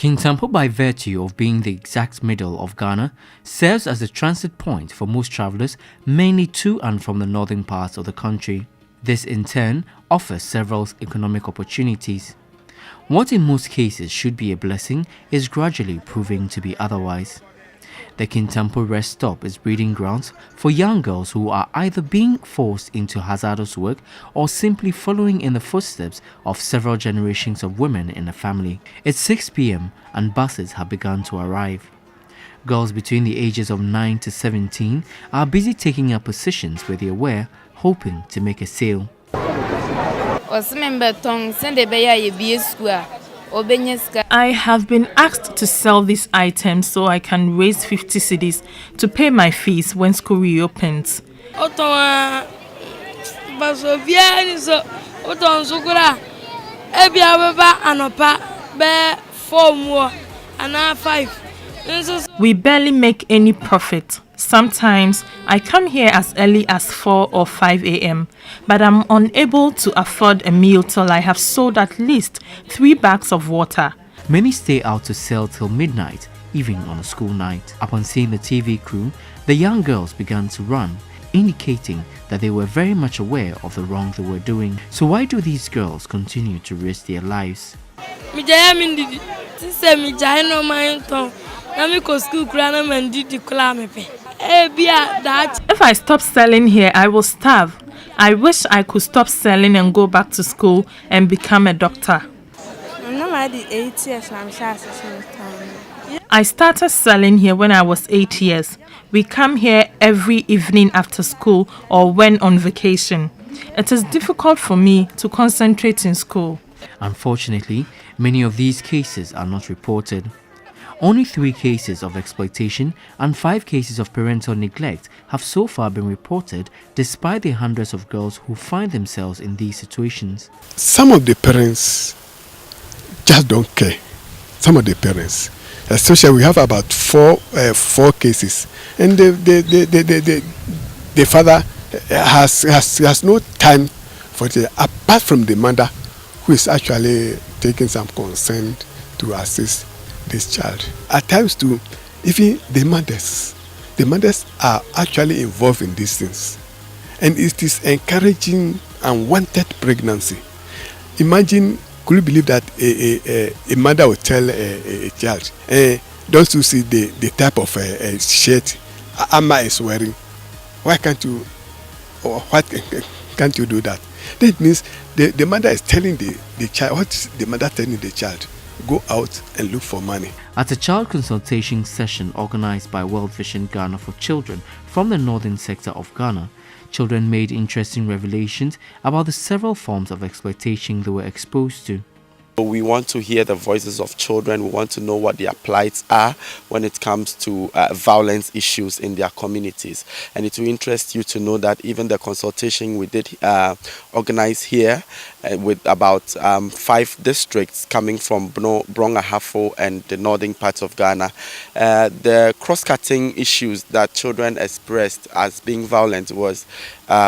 Kintampo, by virtue of being the exact middle of Ghana, serves as a transit point for most travellers, mainly to and from the northern parts of the country. This in turn offers several economic opportunities. What in most cases should be a blessing is gradually proving to be otherwise. The Kintampo rest stop is breeding grounds for young girls who are either being forced into hazardous work or simply following in the footsteps of several generations of women in a family. It's 6 p.m. and buses have begun to arrive. Girls between the ages of 9 to 17 are busy taking up positions where they are aware, hoping to make a sale. I have been asked to sell these items so I can raise 50 cedis to pay my fees when school reopens. We barely make any profit. Sometimes I come here as early as 4 or 5 a.m., but I'm unable to afford a meal till I have sold at least 3 bags of water. Many stay out to sell till midnight, even on a school night. Upon seeing the TV crew, the young girls began to run, indicating that they were very much aware of the wrong they were doing. So why do these girls continue to risk their lives? If I stop selling here, I will starve. I wish I could stop selling and go back to school and become a doctor. I started selling here when I was 8 years. We come here every evening after school or when on vacation. It is difficult for me to concentrate in school. Unfortunately, many of these cases are not reported. Only 3 cases of exploitation and 5 cases of parental neglect have so far been reported, despite the hundreds of girls who find themselves in these situations. Some of the parents just don't care. Some of the parents, especially we have about 4 cases, and the father has no time for it, apart from the mother, who is actually taking some concern to assist this child. At times too, even the mothers are actually involved in these things, and it is encouraging unwanted pregnancy. Imagine, could you believe that a mother would tell a child, don't you see the type of shirt Amma is wearing? Why can't you, or what can't you do that? That means the mother is telling the child, what is the mother telling the child? Go out and look for money. At a child consultation session organized by World Vision Ghana for children from the northern sector of Ghana, children made interesting revelations about the several forms of exploitation they were exposed to. We want to hear the voices of children. We want to know what their plights are when it comes to violence issues in their communities. And it will interest you to know that even the consultation we did organize here with about 5 districts coming from Brong-Ahafo and the northern parts of Ghana, the cross-cutting issues that children expressed as being violent was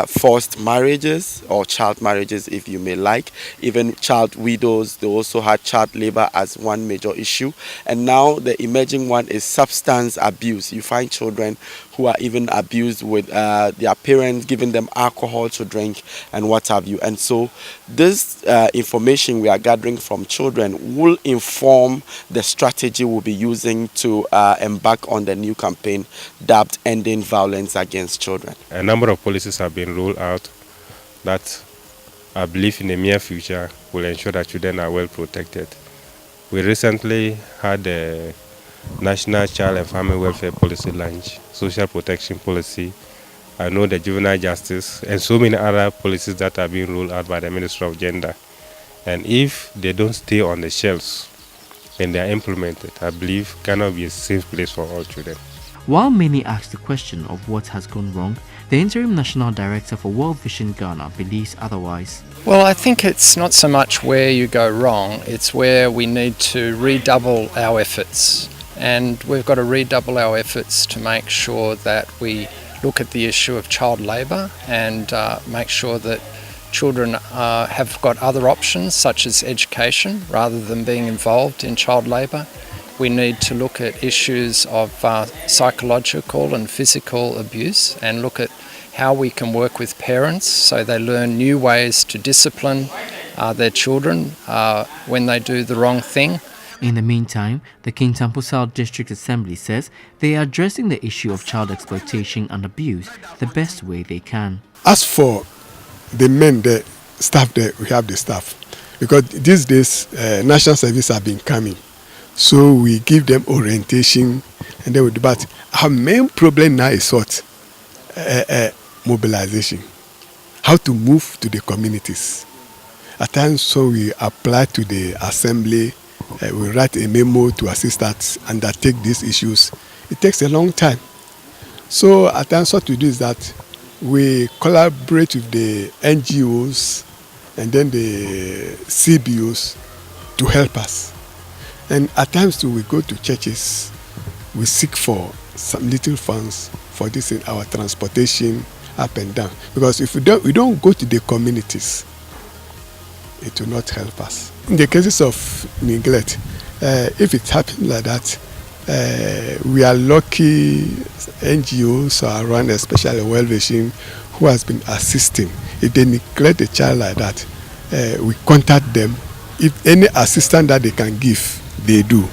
forced marriages or child marriages, if you may like, even child widows. They also had child labor as one major issue, and now the emerging one is substance abuse. You find children who are even abused with their parents giving them alcohol to drink and what have you. And so this information we are gathering from children will inform the strategy we'll be using to embark on the new campaign dubbed Ending Violence Against Children. A number of policies have been rolled out that I believe in the near future will ensure that children are well protected. We recently had a National Child and Family Welfare Policy launch, Social Protection Policy. I know the Juvenile Justice and so many other policies that are being rolled out by the Ministry of Gender. And if they don't stay on the shelves and they are implemented, I believe Ghana will be a safe place for all children. While many ask the question of what has gone wrong, the Interim National Director for World Vision Ghana believes otherwise. Well, I think it's not so much where you go wrong, it's where we need to redouble our efforts. And we've got to redouble our efforts to make sure that we look at the issue of child labour and make sure that children have got other options such as education rather than being involved in child labour. We need to look at issues of psychological and physical abuse and look at how we can work with parents so they learn new ways to discipline their children when they do the wrong thing. In the meantime, the Kintampo South District Assembly says they are addressing the issue of child exploitation and abuse the best way they can. As for the men, the staff there, we have the staff. Because these days, national service have been coming. So we give them orientation and then we do. But our main problem now is what? Mobilization. How to move to the communities. At times, so we apply to the assembly. We write a memo to assist us undertake these issues. It takes a long time. So at times what we do is that we collaborate with the NGOs and then the CBOs to help us. And at times too, we go to churches, we seek for some little funds for this in our transportation up and down. Because if we don't go to the communities, it will not help us. In the cases of neglect, if it happens like that, we are lucky NGOs are around, especially World Vision, who has been assisting. If they neglect a child like that, we contact them. If any assistance that they can give, they do.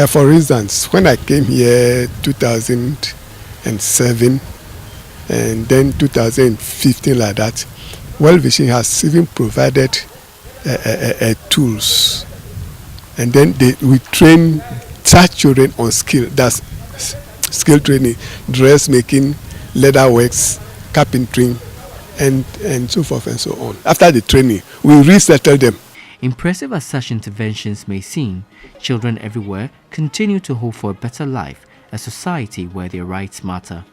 For instance, when I came here 2007 and then 2015 like that, World Vision has even provided tools, and then we train such children on skill. That's skill training, dressmaking, leatherworks, carpentry, and so forth and so on. After the training, we resettle them. Impressive as such interventions may seem, children everywhere continue to hope for a better life, a society where their rights matter.